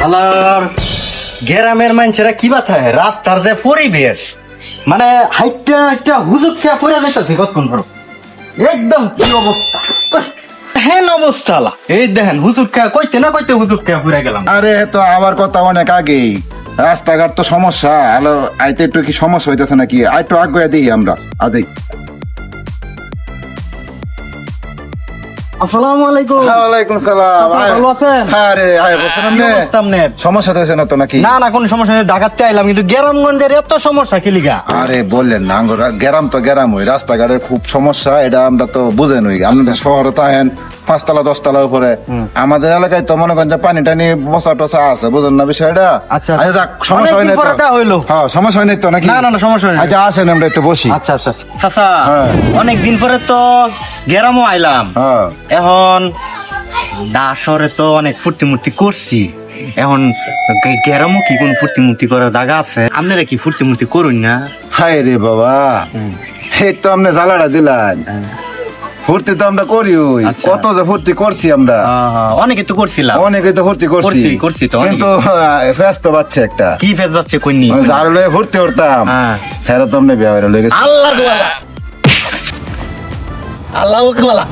আলার গ্রামের মানুষেরা কি বাথায় রাস্তার যে পরিবেশ মানে হাইটটা একটা হুজুক খেয়া পড়ে যাইতেছে কতক্ষণ ধরো একদম কি অবস্থা হ্যাঁ অবস্থা আলা এই দেখেন হুজুক খেয়া কইতে না কইতে হুজুক খেয়া পড়ে গেলাম। আরে তো আমার কথা অনেক আগেই, রাস্তাঘাট তো সমস্যা। হ্যালো, আইতে একটু কি সমস্যা হইতেছে নাকি? একটু আগে দিই আমরা আদেই। আসসালামু আলাইকুম। ওয়ালাইকুম সালাম। ভালো আছেন? আরে আয় বসেন কি আপনি। অবস্থা আপনার? সমস্যা তো হয়েছে না তো নাকি? না না কোনো সমস্যা নেই, ঢাকাতে আইলাম কিন্তু গ্রামগঞ্জের এত সমস্যা কি লিগা? আরে বললেন না, গ্রাম তো গ্রাম, ওই রাস্তাঘাটের খুব সমস্যা, এটা আমরা তো বুঝেন। ওই আপনাদের শহরে তো আহেন 5 তলা 10 তলার উপরে, আমাদের এলাকায় তো মনে করেন যে পানি টানি বসা টসা আছে, বুঝেন না বিষয়টা? আচ্ছা। যাক, সমস্যা হয় অনেকদিন না পরে দেখা হইলো। হ্যাঁ, সমস্যা হয় না তো নাকি? না না না সমস্যা নেই। আচ্ছা আসেন আমরা একটু বসি। আচ্ছা আচ্ছা চাচা, হ্যাঁ। অনেকদিন পরে তো গ্রামও আইলাম। হ্যাঁ এখন দাসরে তো অনেক ফুর্তি মূর্তি করছি, এখন গ্রামও কি কোন ফুর্তি মূর্তি করার জায়গা আছে? আপনারা কি ফুর্তি মূর্তি করুন না? হায় রে বাবা, এই তো আপনি জ্বালাটা দিলেন। ফুর্তি তো আমরা করি, ওই আচ্ছা। কত যে ফুর্তি করছি আমরা, অনেকে তো করছিলাম। অনেকে তো ফুর্তি করছি করছি তো অনেকে। কিন্তু ফেস তো বাচ্চা একটা কি ফেস বাচ্চে কইনি? যার লয়ে ফুর্তি করতাম হ্যাঁ। ফেরত আপনি বিয়া হয়ে গেছে। আল্লাহ আল্লাহ